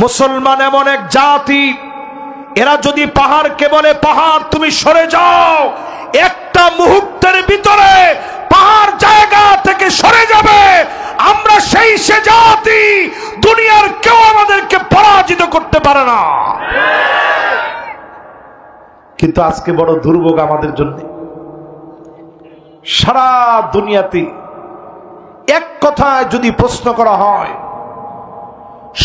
মুসলমান এমন এক জাতি, এরা যদি পাহাড়কে বলে পাহাড় তুমি সরে যাও, একটা মুহূর্তের ভিতরে পাহাড় জায়গা থেকে সরে যাবে। আমরা সেই সে জাতি, দুনিয়ার কেউ আমাদেরকে পরাজিত করতে পারে না। কিন্তু আজকে বড় দুর্ভোগ আমাদের জন্য, সারা দুনিয়াতে এক কথায় যদি প্রশ্ন করা হয়,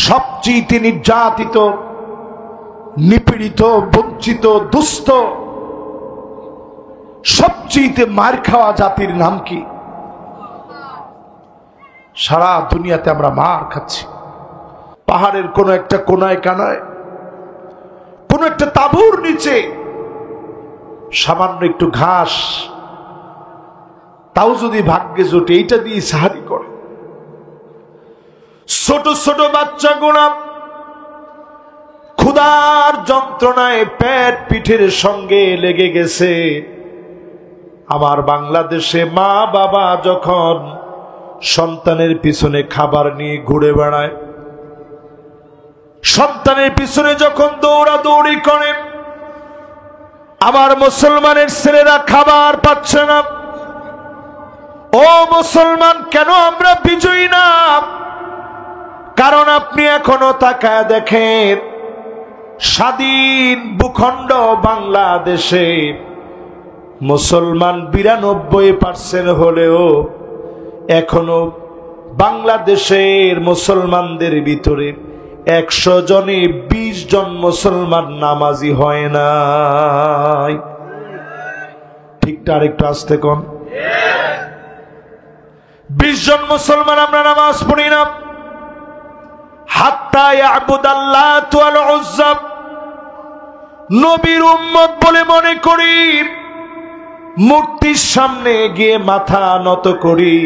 সবচেয়ে নির্যাতিত, নিপীড়িত, বঞ্চিত, দুস্থ, সবচেয়ে মার খাওয়া জাতির নাম কি? সারা দুনিয়াতে আমরা মার খাচ্ছি। পাহাড়ের কোন একটা কোনায় কানায়, কোন একটা তাঁবুর নিচে সামান্য একটু ঘাস, তাও যদি ভাগ্যে জোটে, এইটা দিয়ে সাহারি করে। ছোট ছোট বাচ্চা গোনা ক্ষুধার যন্ত্রণায় পেট পিঠের সঙ্গে লেগে গেছে। আমার বাংলাদেশে মা বাবা যখন সন্তানের পিছনে খাবার নিয়ে ঘুরে বেড়ায়, সন্তানের পিছনে যখন দৌড়াদৌড়ি করে, আমার মুসলমানের ছেলেরা খাবার পাচ্ছে না। ও মুসলমান, কেন আমরা বিজয়ী না? কারণ আপনি এখনো তাকায় দেখেন, স্বাধীন ভূখণ্ড বাংলাদেশে মুসলমান 92% হলেও এখনো বাংলাদেশের মুসলমানদের ভিতরে 100 জনে 20 জন মুসলমান নামাজি হয় নাই। ঠিকটা আরেকটু আসতে কোন, 20 জন মুসলমান আমরা নামাজ পড়ি না। হাত্তা ইয়াবুদাল্লাতু ওয়াল উজ্জা, নবীর উম্মত বলে মনে করি, মূর্তির সামনে গিয়ে মাথা নত করি,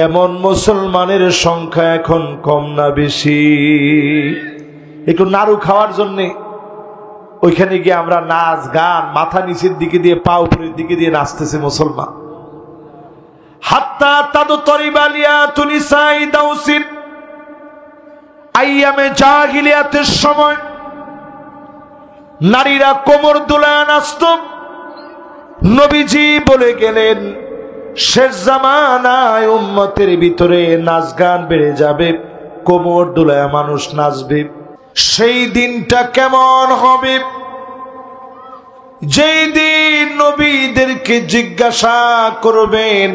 এমন মুসলমানের সংখ্যা এখন কম না বেশি? একটু নাড়ু খাওয়ার জন্যে ওইখানে গিয়ে আমরা নাচ গান, মাথা নিচের দিকে দিয়ে পা উপরের দিকে দিয়ে নাচতেছে মুসলমান। হাত্তা তাদু তরিবালিয়া তুনিসাই দাউসিন, আইয়ামে জাহিলিয়াতের সময় নারীরা কোমর দুলায় নাচত। নবীজি বলে গেলেন, শেষ জামানায় উম্মতের ভিতরে নাচ গান বেড়ে যাবে, কোমর দুলায় মানুষ নাচবে। সেই দিনটা কেমন হবে? যেই দিন নবীদেরকে জিজ্ঞাসা করবেন,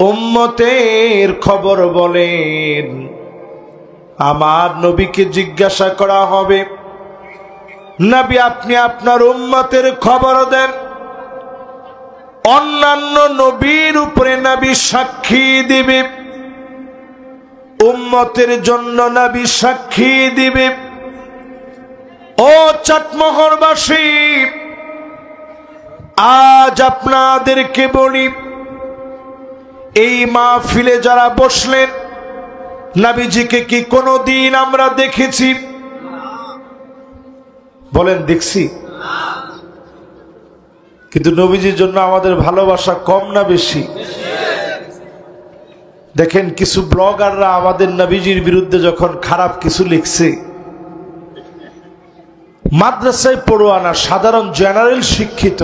উম্মতের খবর বলেন। আমার নবীকে জিজ্ঞাসা করা হবে, নবী আপনি আপনার উম্মতের খবর দেন। অন্যান্য নবীর উপরে নবী সাক্ষী দিবে, উম্মতের জন্য নবী সাক্ষী দিবে। ও চাটমোহরবাসী, আজ আপনাদেরকে বলি, এই মাহফিলে যারা বসলেন, নবীজিকে কি কোনদিন আমরা দেখেছি? বলেন দেখছি? কিন্তু নবীজির জন্য আমাদের ভালোবাসা কম না বেশি? দেখেন, কিছু ব্লগাররা আমাদের নবীজির বিরুদ্ধে যখন খারাপ কিছু লিখছে, মাদ্রাসায় পড়ুয়ানা সাধারণ জেনারেল শিক্ষিত,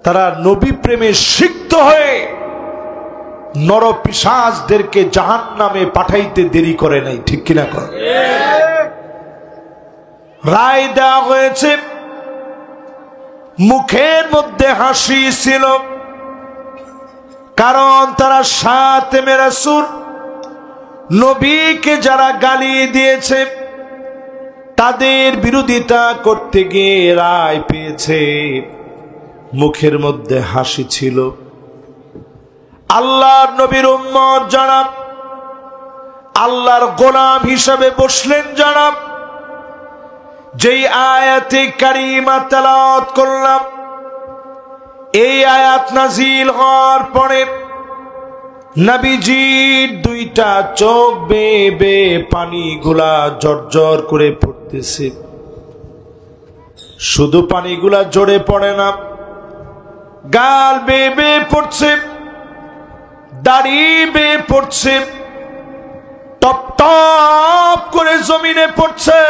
তারা নবী প্রেমে সিক্ত হয়ে নরপিশাচদেরকে জাহান্নামে পাঠাইতে দেরি করে নাই। ঠিক কিনা কর? রায় দেওয়া হয়েছে, মুখের মধ্যে হাসি ছিল, কারণ তারা সাতেমে রাসূল নবীকে যারা গালি দিয়েছে, তাদের বিরোধিতা করতে গিয়ে রায় পেয়েছে। মুখের মধ্যে হাসি ছিল। আল্লাহর নবীর উম্মত যারা, আল্লাহর গোলাম হিসাবে বসলেন যারা, যেই আয়াতে কারিমা তেলাওয়াত করলাম, এই আয়াত নাজিল হওয়ার পরে নবীজির দুইটা চোখ বেয়ে বেয়ে পানিগুলা জর্জর করে পড়তেছে। শুধু পানিগুলা জোরে পড়ে না, গাল বেয়ে বেয়ে পড়ছে, দাড়ি বেয়ে পড়ছে, টপ টপ জমিনে পড়ছে।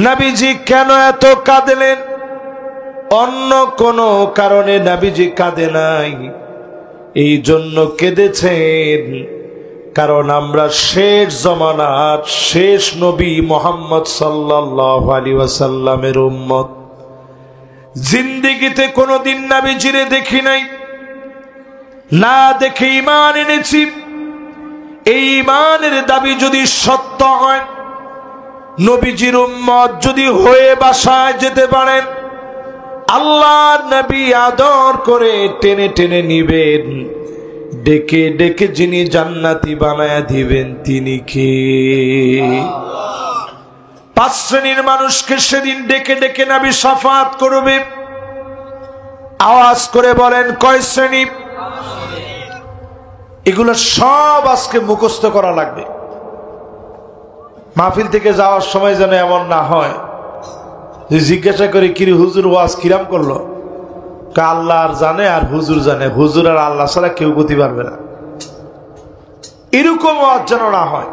নবীজি কেন এত কাঁদলেন? অন্য কোনো কারণে নবীজি কাঁদে নাই, এই জন্য কেঁদেছেন কারণ আমরা শেষ জমানার শেষ নবী মুহাম্মদ সাল্লাল্লাহু আলাইহি ওয়াসাল্লামের উম্মত। জিন্দেগিতে কোনোদিন নবীজিরে দেখি নাই, না দেখে ঈমান এনেছি। এই ঈমানের দাবি যদি সত্য হয়, নবীজির উম্মত যদি হয়ে বাসায় যেতে পারেন, আল্লাহর নবী আদর করে টেনে টেনে নিবেন, ডেকে ডেকে যিনি জান্নাতি বানায়া দিবেন তিনি কে? 5 শ্রেণীর মানুষকে সেদিন ডেকে ডেকে নবী শাফাত করবে। আওয়াজ করে বলেন কয় শ্রেণী? এগুলো সব আজকে মুখস্থ করা লাগবে। মাহফিল থেকে যাওয়ার সময় যেন এমন না হয় যে জিজ্ঞাসা করে কিরে হুজুর ওয়াজ কিরাম করলো, আল্লাহ আর জানে আর হুজুর জানে, হুজুর আর আল্লাহ ছাড়া কেউ গতি পারবে না। এরকম ওয়াজ যেন না হয়।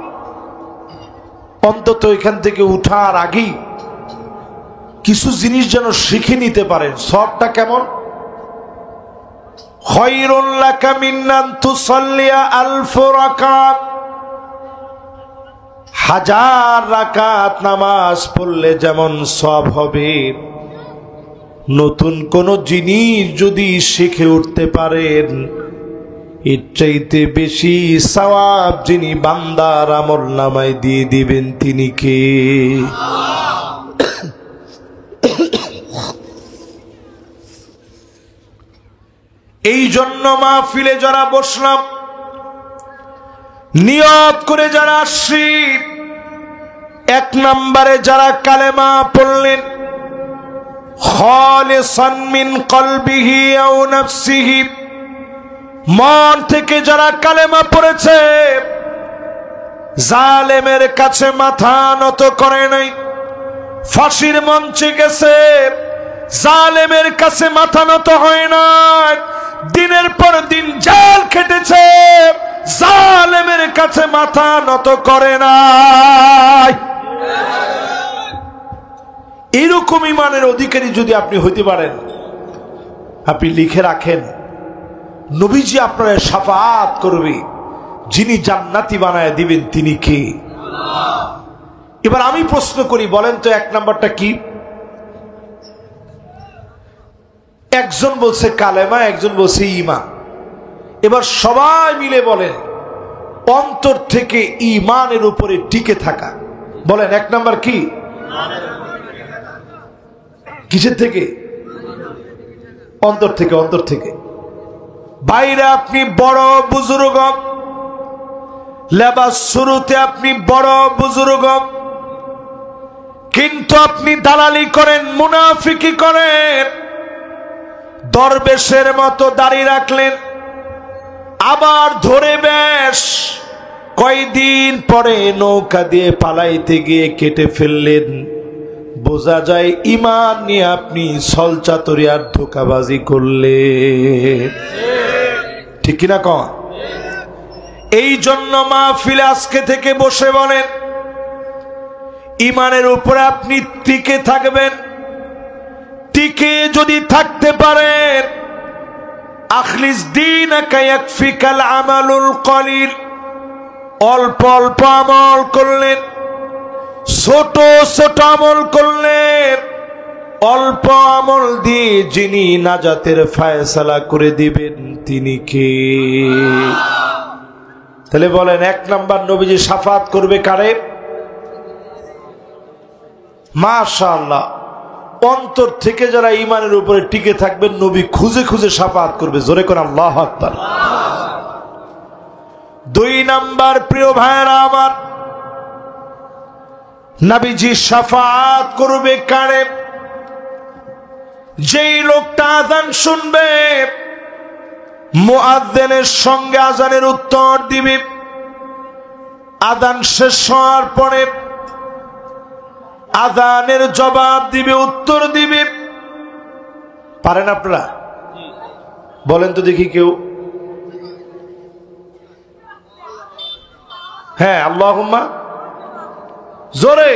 অন্তত এখান থেকে উঠার আগেই কিছু জিনিস যেন শিখে নিতে পারেন। সবটা কেমন? খায়রুল লাকা মিন আন তুসাল্লিয়া আলফ রাকাত, 1000 রাকাত নামাজ পড়লে যেমন সওয়াব হবে, নতুন কোন জিনিস যদি শিখে উঠতে পারেন, এর চাইতে বেশি সওয়াব যিনি বান্দার আমলনামায় দিয়ে দিবেন তিনি কে? এই জন্য মাহফিলে যারা বসলাম, নিয়ত করে যারা আসছি, 1 নম্বরে যারা কালেমা পড়লেন খালিসান মিন কলবিহি আও নাফসিহি, মন থেকে যারা কালেমা পড়েছে, জালেমের কাছে মাথা নত করে নাই, ফাঁসির মঞ্চে গেছে, জালেমের কাছে মাথা নত হয় নাই, দিনের পর দিন জেল খেটেছে, জালেমের কাছে মাথা নত করে নাই। এরকম ঈমানের অধিকারী যদি আপনি হইতে পারেন, আপনি লিখে রাখেন নবীজি আপনার শাফাআত করবে, যিনি জান্নাতি বানায় দিবেন তিনি কে? এবার আমি প্রশ্ন করি, বলেন তো 1 নাম্বারটা কি? একজন বলছে কালেমা, একজন বলছে ঈমান। এবার সবাই মিলে বলেন অন্তর থেকে ঈমানের উপরে টিকে থাকা। বলেন 1 নাম্বার কি? কিসের থেকে? অন্তর থেকে। অন্তর থেকে। বাইরে আপনি বড় বুজুর্গ, লেবাস শুরুতে আপনি বড় বুজুর্গ, কিন্তু আপনি দালালি করেন, মুনাফিকি করেন, দরবেশের মতো দাড়ি রাখলেন, আবার ধরে বেশ কয়দিন পরে নৌকা দিয়ে পালাইতে গিয়ে কেটে ফেললেন। বোঝা যায় ঈমান নিয়ে আপনি ছলচাতুরি আর ধোঁকাবাজি করলেন। ঠিক কিনা কন? এই জন্য মাহফিলে আজকে থেকে বসে বলেন ঈমানের উপরে আপনি টিকে থাকবেন। টিকে যদি থাকতে পারেন, আখলিস দীনাকা ইয়াকফিকাল আমালুল কলিল, অল্প অল্প আমল করলেন, ছোট ছোট আমল করলেন, অল্প আমল দিয়ে যিনি নাজাতের ফায়সালা করে দিবেন তিনি কে? তাহলে বলেন 1 নাম্বার নবীজি শাফাত করবে কারে? মাশাআল্লাহ, অন্তর থেকে যারা ঈমানের উপরে টিকে থাকবেন, নবী খুঁজে খুঁজে শাফাত করবে। জোরে করে আল্লাহু আকবার। 2 নাম্বার, প্রিয় ভাইরা আমার, নবীজি শাফাত করবে কারে? যেই লোকটা আযান শুনবে, মুয়াজ্জিনের সঙ্গে আযানের উত্তর দিবে, আযান শেষ হওয়ার পরে আযানের জবাব দিবে, উত্তর দিবে। পারেন আপনারা? বলেন তো দেখি কেউ। হ্যাঁ, আল্লাহুম্মা জোরে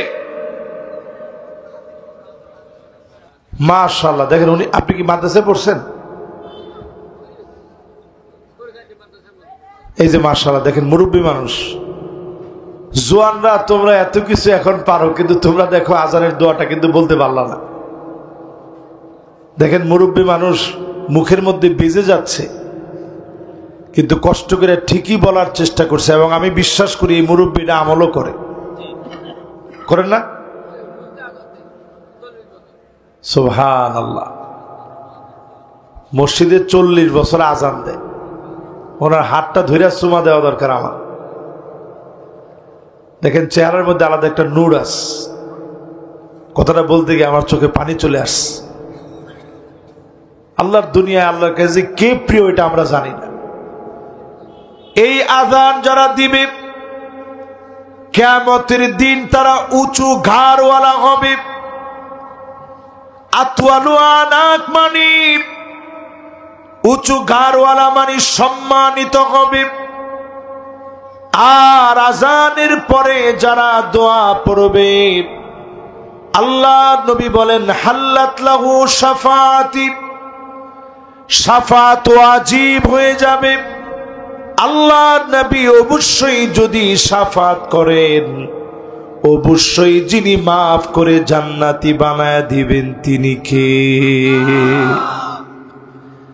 মাশাআল্লাহ। দেখেন উনি, আপনি কি মাদ্রাসায় পড়ছেন? এই যে মাশাআল্লাহ, দেখেন মুরব্বী মানুষ। জোয়ানরা তোমরা এত কিছু এখন পারো, কিন্তু তোমরা দেখো আজানের দোয়াটা কিন্তু বলতে পারলা না। দেখেন মুরব্বী মানুষ মুখের মধ্যে বেজে যাচ্ছে, কিন্তু কষ্ট করে ঠিকই বলার চেষ্টা করছে, এবং আমি বিশ্বাস করি এই মুরব্বীরা আমলও করেন না? সুবহানাল্লাহ। মসজিদে 40 বছর আজান দেয়, ওনার হাতটা ধরে চুমা দেওয়া দরকার আমার। দেখেন চেহারার মধ্যে আলাদা একটা নূর আছে। কথাটা বলতে গিয়ে আমার চোখে পানি চলে আসছে। আল্লাহর দুনিয়ায় আল্লাহর কাছে কে প্রিয় এটা আমরা জানি না। এই আযান যারা দিবে কিয়ামতের দিন তারা উঁচু ঘাড়ওয়ালা হবে। আতওয়ালু আনাক মানে উঁচু ঘাড়ওয়ালা মানে সম্মানিত হবে। আর আযানের পরে যারা দোয়া পড়বে, আল্লাহ নবী বলেন হাল্লাত লাহু শাফাআতি, শাফাআত ওয়াজিব হয়ে যাবে। আল্লাহ নবী অবশ্যই যদি শাফাআত করেন, অবশ্যই যিনি মাফ করে জান্নাতি বানায় দিবেন তিনি কে?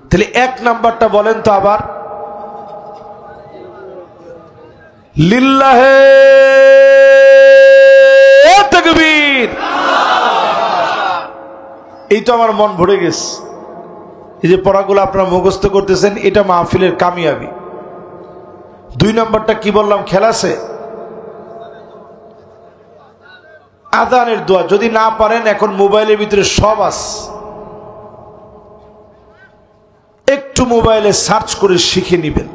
তাহলে 1 নাম্বারটা বলেন তো আবার। লিল্লাহে তাকবীর। এই তো আমার মন ভরে গেছে। এই যে পড়াগুলো আপনারা মুখস্থ করতেছেন, এটা মাহফিলের কামিয়াবি। 2 নাম্বারটা কি বললাম, খেয়াল আছে? আযানের দোয়া। যদি না পারেন, এখন মোবাইলের ভিতরে সব আছে, একটু মোবাইলে সার্চ করে শিখে নিবেন।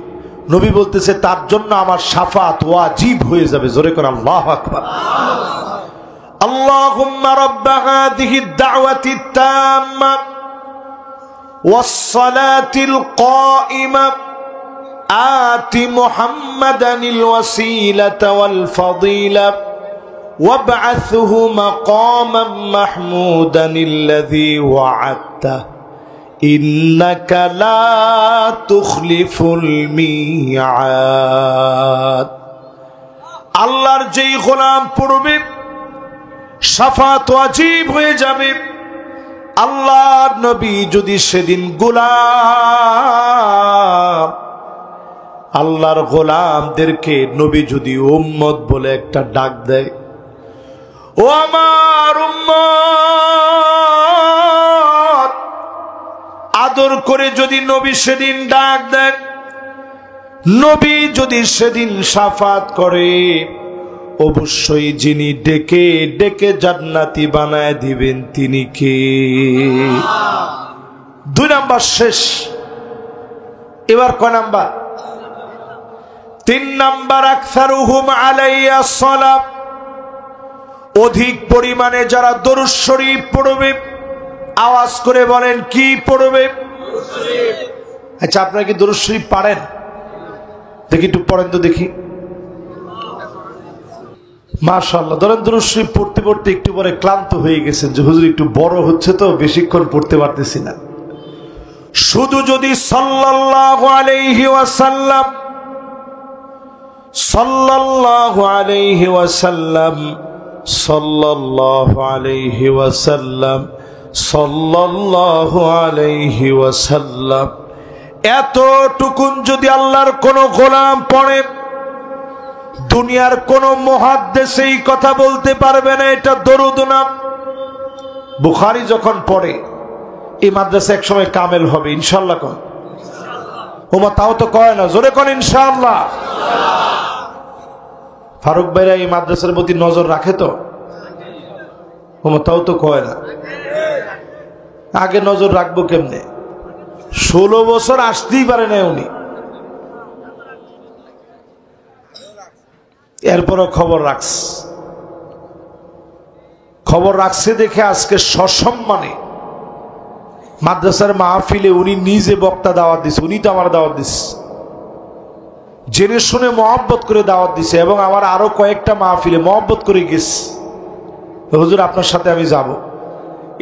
নবী বলতেছে তার জন্য আমার শাফাআত ওয়াজিব হয়ে যাবে। জোরে করে আল্লাহু আকবার। আল্লাহুম্মা রাব্ব হাযিহি দাওয়াতি তাম্মা ওয়াস সালাতিল কাইমা আতি মুহাম্মাদানিল ওয়াসিলাতা ওয়াল ফাদিলা ওয়াবআথহু মাকামান মাহমুদানিল্লাযী ওয়া'আদতা ইন্নাকা লা তুখলিফুল মিআদ। আল্লাহর যেই গোলাম পড়বে শাফাআত ওয়াজিব হয়ে যাবে। আল্লাহর নবী যদি সেদিন গোলাম, আল্লাহর গোলামদেরকে নবী যদি উম্মত বলে একটা ডাক দেয়, ও আমার উম্মত, আদর করে যদি নবী সেদিন ডাক দেন, নবী যদি সেদিন শাফাত করে, অবশ্যই যিনি ডেকে ডেকে জান্নাতি বানায় দিবেন তিনি কে? 2 নাম্বার শেষ। এবার কয় নাম্বার? 3 নাম্বার আকসারুহুম আলাইয়া সালাত। অধিক পরিমাণে যারা দরুদ শরীফ পড়বে, আওয়াজ করে বলেন কি পড়বে? আচ্ছা, আপনারা কি দরুদ শরীফ পারেন? দেখি একটু পড়েন তো দেখি। মাশাআল্লাহ। ধরেন দরুদ শরীফ পড়তে পড়তে একটু পরে ক্লান্ত হয়ে গেছেন যে হুজুর একটু বড় হচ্ছে তো বেশিক্ষণ পড়তে পারতেছি না। শুধু যদি সাল্লাল্লাহু আলাইহি ওয়াসাল্লাম, সাল্লাল্লাহু আলাইহি ওয়াসাল্লাম, সাল্লাল্লাহু আলাইহি ওয়াসাল্লাম, সাল্লাল্লাহু আলাইহি ওয়াসাল্লাম, এতটুকুন যদি আল্লাহর কোন গোলাম পড়ে, দুনিয়ার কোন মুহাদ্দিস এই কথা বলতে পারবে না এটা দরুদ না। বুখারী যখন পড়ে, এই মাদ্রাসা এক সময় কামেল হবে ইনশাআল্লাহ। কোন ওমা তাও তো কয় না, জোরে কোন ইনশাআল্লাহ। ফারুক ভাইরা এই মাদ্রাসার প্রতি নজর রাখে তো? ওমা তাও তো কয় না। আগে নজর রাখবো কেমনে? 16 বছর আসতেই পারে না উনি, এরপরও খবর রাখছে দেখে আজকে সসম্মানে মাদ্রাসার মাহফিলে উনি নিজে বক্তা দাওয়াত দিছে। উনি তো আমার দাওয়াত দিছে, জেনে শুনে মহব্বত করে দাওয়াত দিছে, এবং আমার আরো কয়েকটা মাহফিলে মহব্বত করে গেছে। হুজুর আপনার সাথে আমি যাব।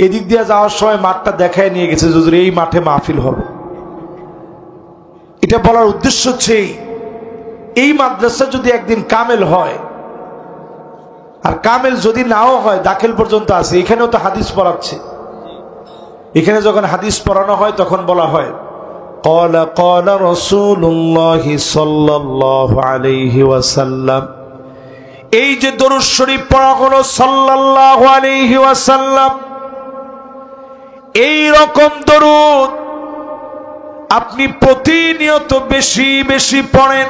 এদিক দিয়ে যাওয়ার সময় মাঠটা দেখায় নিয়ে গেছে, হুজুর এই মাঠে মাহফিল হবে। এটা বলার উদ্দেশ্য হচ্ছে এই মাদ্রাসা যদি একদিন কামেল হয়, আর কামেল যদি নাও হয় দাখিল পর্যন্ত আছে, এখানেও তো হাদিস পড়াচ্ছে। এখানে যখন হাদিস পড়ানো হয় তখন বলা হয় ক্বালা ক্বালা রাসূলুল্লাহি সাল্লাল্লাহু আলাইহি ওয়াসাল্লাম। এই যে দরুদ শরীফ পড়া হলো সাল্লাল্লাহু আলাইহি ওয়াসাল্লাম, এই রকম দরুদ আপনি প্রতিনিয়ত বেশি বেশি পড়েন।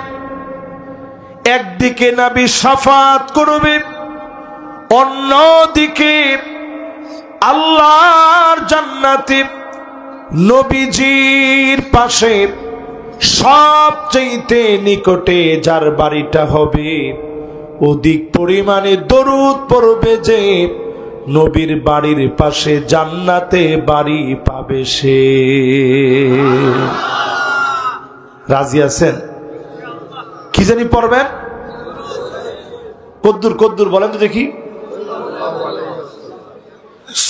একদিকে নবী শাফাত করবে, অন্যদিকে আল্লাহর জান্নাতে নবীজির পাশে সবচেয়ে নিকটে যার বাড়িটা হবে অধিক পরিমাণে দরুদ পড়বে যে নবীর বাড়ির পাশে জান্নাতে বাড়ি পাবে সে। রাজি আছেন? কি জানি পড়বেন? কদ্দুর কদ্দুর বলেন তো দেখি।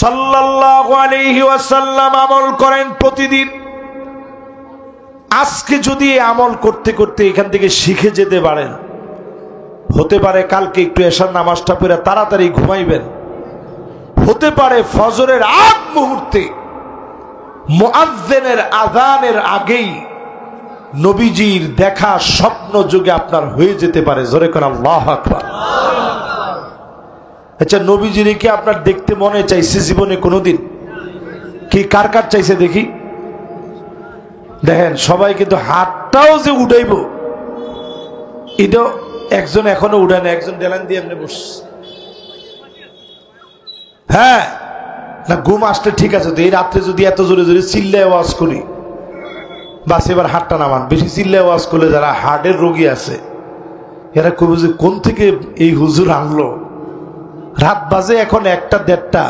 সাল্লাল্লাহু আলাইহি ওয়াসাল্লাম আমল করেন প্রতিদিন। আজকে যদি আমল করতে করতে এখান থেকে শিখে যেতে পারেন, হতে পারে কালকে একটু এশার নামাজটা পড়ে তাড়াতাড়ি ঘুমাইবেন, হতে পারে ফজরের আগ মুহূর্তে মুয়াজ্জিনের আযানের আগেই নবীজির দেখা স্বপ্ন যুগে আপনার হয়ে যেতে পারে। জোরে কোন আল্লাহু আকবার। আচ্ছা, নবীজির কি আপনার দেখতে মনে চাইছে জীবনে কোনোদিন? কি কার কার চাইছে দেখি? দেখেন সবাই কিন্তু হাতটাও যে উঠাইব এটা একজন এখনো উঠায় না, একজন ডেলান দিয়ে এমনি বসছে। হ্যাঁ না, ঘুম আসলে ঠিক আছে, তো এই রাত্রে যদি এত জোরে জোরে চিল্লায় আওয়াজ করি, বাস এবার হাতটা নামান। বেশি চিল্লায় আওয়াজ করলে যারা হার্টের রোগী আছে এরা কবে যে কোন থেকে এই হুজুর আনলো, রাত বাজে এখন 1টা 1:30,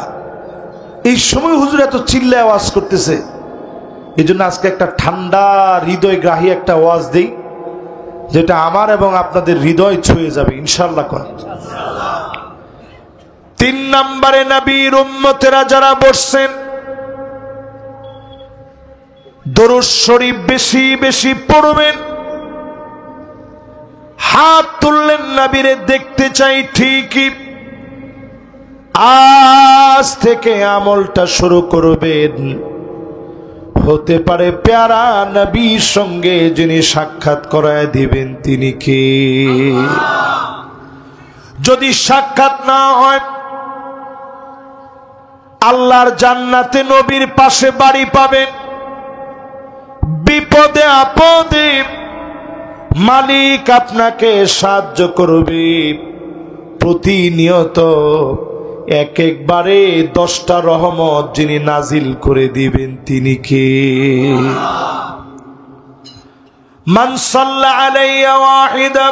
এই সময় হুজুর এত চিল্লায় আওয়াজ করতেছে। এই জন্য আজকে একটা ঠান্ডা হৃদয় গ্রাহী একটা আওয়াজ দেই, যেটা আমার এবং আপনাদের হৃদয় ছুঁয়ে যাবে ইনশাআল্লাহ। 3 নম্বরে নবীর উম্মতেরা যারা বসছেন, দরুদ শরীফ বেশি বেশি পড়বেন। হাত তুললেন, নবীরে দেখতে চাই ঠিকই, আজ থেকে আমলটা শুরু করবেন। হতে পারে প্যারা নবীর সঙ্গে যিনি সাক্ষাৎ করায় দিবেন তিনি কে? যদি সাক্ষাৎ না হয়, আল্লাহর জান্নাতে নবীর পাশে বাড়ি পাবেন। বিপদে আপদে মালিক আপনাকে সাহায্য করবে। প্রতিনিয়ত এক একবারে 10টা রহমত যিনি নাজিল করে দিবেন তিনি কে? মান সাল্লা আলাইয়া ওয়াহিদা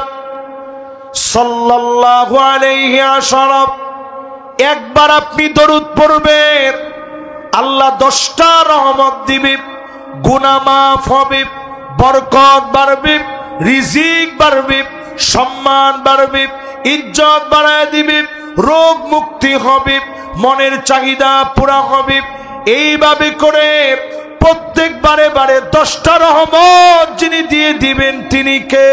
সাল্লাল্লাহু আলাইহি আশারা। একবার আপনি দরুদ পড়বেন, আল্লাহ 10টা রহমত দিবে, গুনাহ মাফ হবে, বরকত বাড়বে, রিজিক বাড়বে, সম্মান বাড়বে, ইজ্জত বাড়ায় দিবে, রোগ মুক্তি হবে, মনের চাহিদা পুরা হবে। এইভাবে করে প্রত্যেক বারে বারে 10টা রহমত যিনি দিয়ে দিবেন তিনি কে?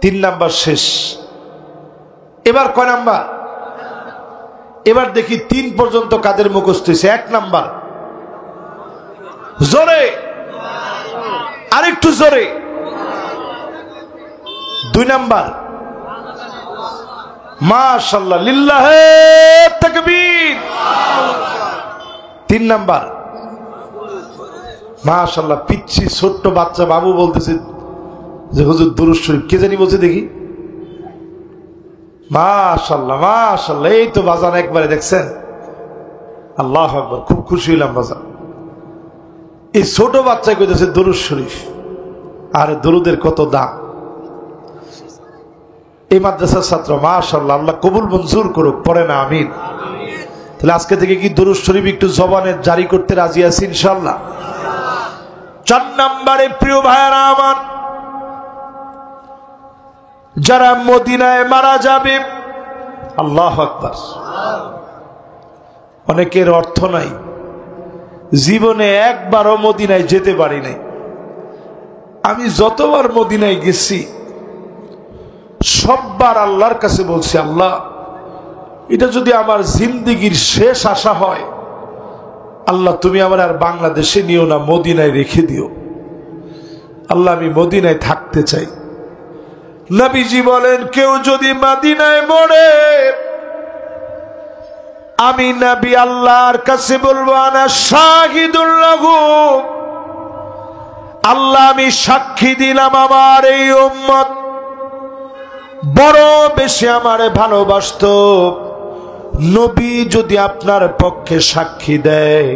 3 নাম্বার শেষ। এবার কয় নাম্বার? এবার দেখি 3 পর্যন্ত কাদের মুখস্থ হয়েছে। 1 নাম্বার, জোরে, আরেকটু জোরে। 2 নাম্বার, মাশাআল্লাহ, লিল্লাহে তাকবীর। 3 নাম্বার, মাশাআল্লাহ, পিচ্ছি ছোট্ট বাচ্চা বাবু বলতেছে যে হুজুর দরুদ শরীফ কে জানি বলছে দেখি। মাশাআল্লাহ মাশাআল্লাহ, এই তো বাজান একবারে দেখছেন, আল্লাহু আকবার, খুব খুশি হইলাম বাজান। এই ছোট বাচ্চায় কইতেছে দরুদ শরীফ, আর দরুদের কত দাম। এই মাদ্রাসার ছাত্র, মাশাআল্লাহ, আল্লাহ কবুল মঞ্জুর করুক, পড়ে না আমিন। তাহলে আজকে থেকে কি দরুদ শরীফ একটু জবানে জারি করতে রাজি আছি ইনশাআল্লাহ? 4 নম্বরে প্রিয় ভাইরা আমার, যারা মদিনায় মারা যাবে আল্লাহু আকবার। অনেকের অর্থ নাই, জীবনে একবারও মদিনায় যেতে পারি নাই। আমি যতবার মদিনায় গেছি সববার আল্লাহর কাছে বলছি, আল্লাহ এটা যদি আমার জিন্দেগির শেষ আশা হয়, আল্লাহ তুমি আমার আর বাংলাদেশে নিও না, মদিনায় রেখে দিও। আল্লাহ আমি মদিনায় থাকতে চাই। নবীজি বলেন, কেউ যদি মদিনায় মরে, আমি নবী আল্লাহর কাছে বলবো, আনা শাহিদুল লাহু, আল্লাহ আমি সাক্ষী দিলাম আমার এই উম্মত বড় বেশি আমারে ভালোবাসতো। নবী যদি আপনার পক্ষে সাক্ষী দেয়,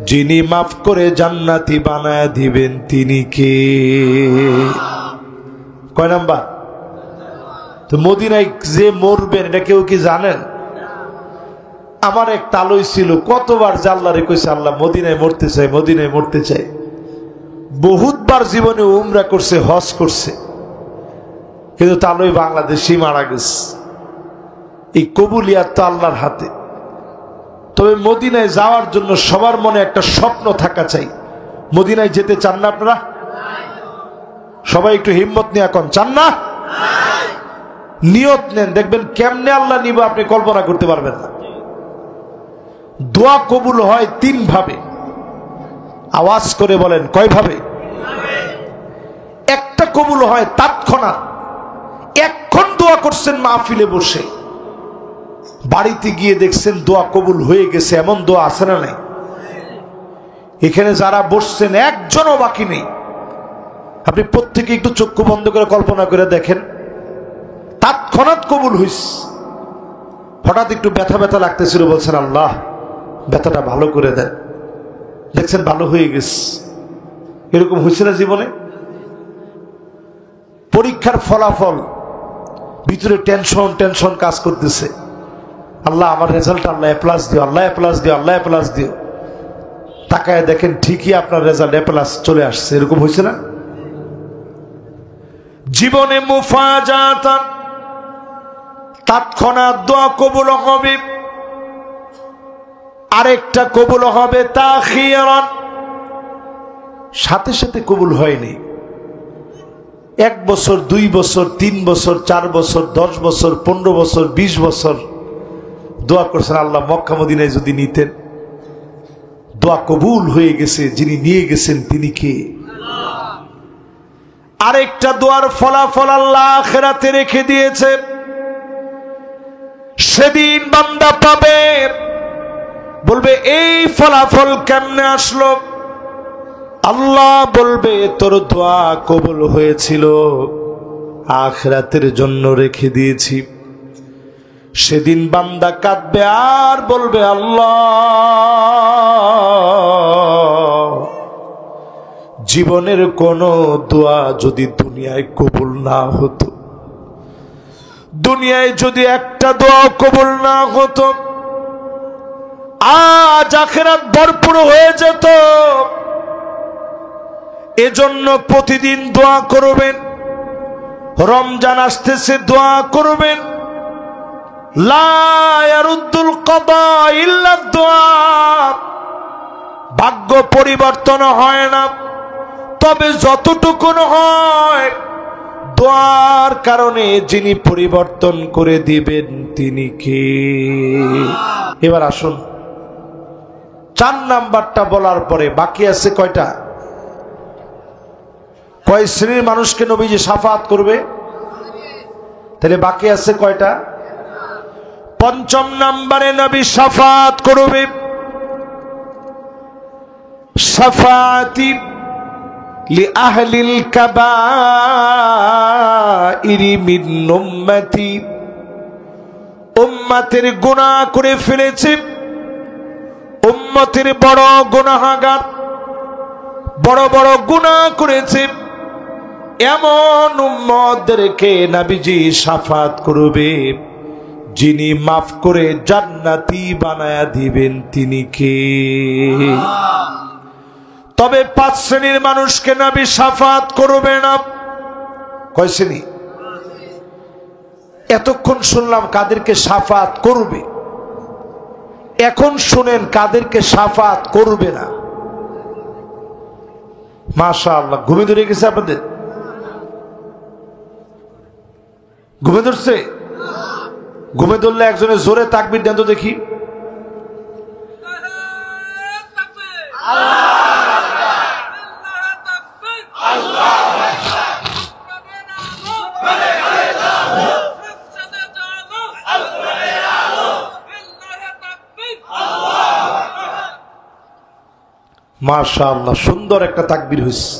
যিনি মাফ করে জান্নাতি বানায় দিবেন তিনি কে? কয় নাম্বার? তো মদিনায় যে মরবেন এটা কেউ কি জানেন? আমার এক তালই ছিল, কতবার যে আল্লাহরে কইছে, আল্লাহ মদিনায় মরতে চাই, মদিনায় মরতে চাই। বহুতবার জীবনে উমরা করছে, হজ করছে, কিন্তু তালই বাংলাদেশেই মারা গেছে। এই কবুলিয়াত তো আল্লাহর হাতে। তবে মদিনায় যাওয়ার জন্য সবার মনে একটা স্বপ্ন থাকা চাই। মদিনায় যেতে চান না আপনারা? সবাই একটু হিম্মত নিয়ে এখন চান না? নিয়ত নেন, দেখবেন কেমনে আল্লাহ নিব আপনি কল্পনা করতে পারবেন না। দোয়া কবুল হয় 3 ভাবে। আওয়াজ করে বলেন কয়ভাবে? একটা কবুল হয় তৎক্ষণাৎ, এক্ষণ দোয়া করছেন মাহফিলে বসে, বাড়িতে গিয়ে দেখছেন দোয়া কবুল হয়ে গেছে, এমন দোয়া আছে না নাই? এখানে যারা বসছেন একজনও বাকি নেই। আপনি প্রত্যেকে একটু চক্ষু বন্ধ করে কল্পনা করে দেখেন, তৎক্ষণাৎ কবুল হইছে। হঠাৎ একটু ব্যথা ব্যথা লাগতেছিল, বলছেন আল্লাহ ব্যথাটা ভালো করে দেন, দেখছেন ভালো হয়ে গেছে। এরকম হয়েছে না জীবনে? পরীক্ষার ফলাফল, ভিতরে টেনশন টেনশন কাজ করতেছে, আল্লাহ আমার রেজাল্ট আল্লাহ এ প্লাস দিও, আল্লাহ এ প্লাস দিও, আল্লাহ এ প্লাস দিও। তাকায় দেখেন ঠিকই আপনার রেজাল্ট এ প্লাস চলে আসছে। এরকম হয়েছে না? জীবনে মুফাজাতান, তৎক্ষণাৎ দোয়া কবুল হবে। আরেকটা কবুল হবে তাখিরান, সাথে সাথে কবুল হয়নি। 1 বছর, 2 বছর, 3 বছর, 4 বছর, 10 বছর, 15 বছর, 20 বছর দোয়া করছেন, আল্লাহ মক্কা মদিনায় যদি নিতেন। দোয়া কবুল হয়ে গেছে, যিনি নিয়ে গেছেন তিনি কে? আরেকটা দোয়ার ফলাফল আল্লাহ আখিরাতে রেখে দিয়েছে। সেদিন বান্দা পাবে, বলবে এই ফলাফল কেমনে আসলো? আল্লাহ বলবে তোর দোয়া কবুল হয়েছিল, আখিরাতের জন্য রেখে দিয়েছি। সেদিন বান্দা কাঁদবে আর বলবে, আল্লাহ জীবনের কোন দোয়া যদি দুনিয়ায় কবুল না হতো, দুনিয়ায় যদি একটা দোয়া কবুল না হতো, আজ আখিরাত ভরপুর হয়ে যেত। এজন্য প্রতিদিন দোয়া করবেন। রমজান আসতেছে, দোয়া করবেন। লা ইয়ারুদ্দুল কাদা ইল্লা দুআ, ভাগ্য পরিবর্তন হয় না, তবে যতটুকু হয় দোয়ার কারণে যিনি পরিবর্তন করে দিবেন তিনি কে? এবার আসুন 4 নাম্বারটা বলার পরে বাকি আছে কয়টা? কয় শ্রেণীর মানুষকে নবীজি শাফাআত করবে? তাহলে বাকি আছে কয়টা? 5ম নাম্বারে নবী শাফাআত করবে। শাফাআতি লিআহলিল কাবাইরি মিন উম্মতি, উম্মতের গুনাহ করে ফেলেছে, উম্মতের বড় গুনাহগার, বড় বড় গুনাহ করেছে, এমন উম্মতদেরকে নবীজি শাফাআত করবে। যিনি মাফ করে জান্নাতি বানায়া দিবেন তিনি কে? তবে 5 শ্রেণীর মানুষকে নবী শাফাআত করবে না। কয় শ্রেণী? এতক্ষণ শুনলাম কাদেরকে শাফাত করবে, এখন শুনেন কাদেরকে শাফাত করবে না। মাশাআল্লাহ, ঘুমে ধরে গেছে আপনাদের? ঘুমে ধরছে? ঘুমে ধরলে একজনের জোরে তাকবীর দেন তো দেখি। মাশাআল্লাহ, সুন্দর একটা তাকবীর হইছে।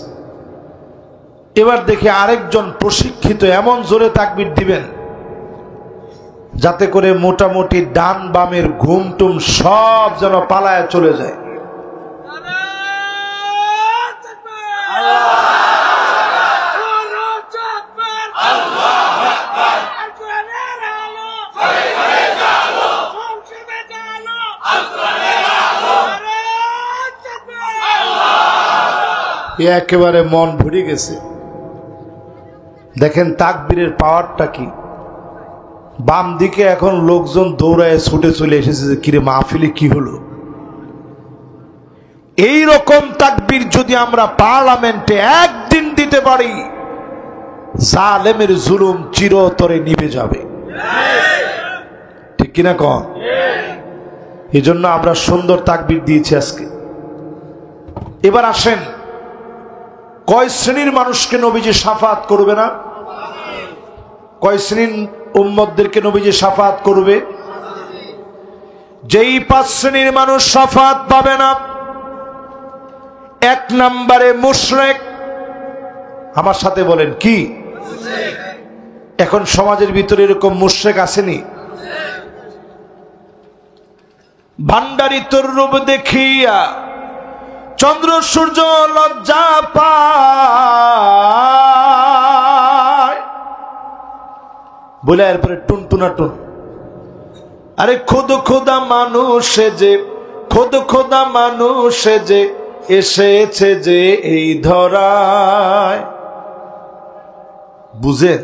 এবার দেখি আরেকজন প্রশিক্ষিত এমন জোরে তাকবীর দিবেন যাতে করে মোটামুটি ডান বামের ঘুম টুম সব যেন পালায় চলে যায়। একেবারে মন ভরে গেছে। দেখেন তাকবীরের পাওয়ারটা কি। বাম দিকে এখন লোকজন দৌড়ায় ছুটে চলে এসেছে যে কিরে মাহফিলে কি হলো। এই রকম তাকবীর যদি আমরা পার্লামেন্টে একদিন দিতে পারি, জালেমের জুলুম চিরতরে নিভে যাবে। ঠিক কিনা কন? এই জন্য আমরা সুন্দর তাকবীর দিয়েছি আজকে। এবার আসেন, কয় শ্রেণীর মানুষকে নবীজি শাফাত করবে না? কয় শ্রেণীর উম্মতদেরকে নবীজি শাফাত করবে? যেই 5 শ্রেণীর মানুষ শাফাত পাবে না, 1 নম্বরে মুশরিক। আমার সাথে বলেন কি? এখন সমাজের ভিতরে এরকম মুশরিক আসেনি? ভান্ডারি তোর রূপ দেখিয়া চন্দ্র সূর্য লজ্জা পায় বলে এরপরে টুনটুনা টুন। আরে খোদ খোদা মানুষে যে, খোদ খোদা মানুষে যে এসেছে যে এই ধরায়। বুঝেন?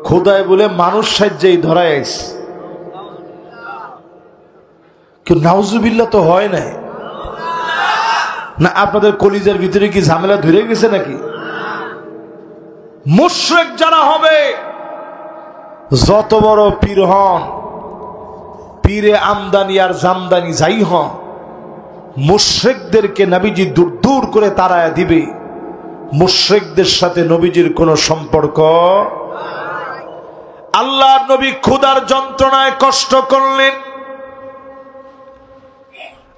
খোদায় বলে মানুষ সাহায্যে এই ধরায় আইছে। কেউ নাউজুবিল্লাহ তো হয় নাই না? আপনাদের কলিজার ভিতরে কি ঝামেলা ধরে গেছে নাকি? মুশরিক যারা হবে, যত বড় পীর হন, পীরে আমদানি আর জামদানি যাই হন, মুশরিকদেরকে নবীজি দূর দূর করে তাড়ায়া দিবে। মুশরিকদের সাথে নবীজির কোনো সম্পর্ক। আল্লাহর নবী ক্ষুধার যন্ত্রণায় কষ্ট করলেন।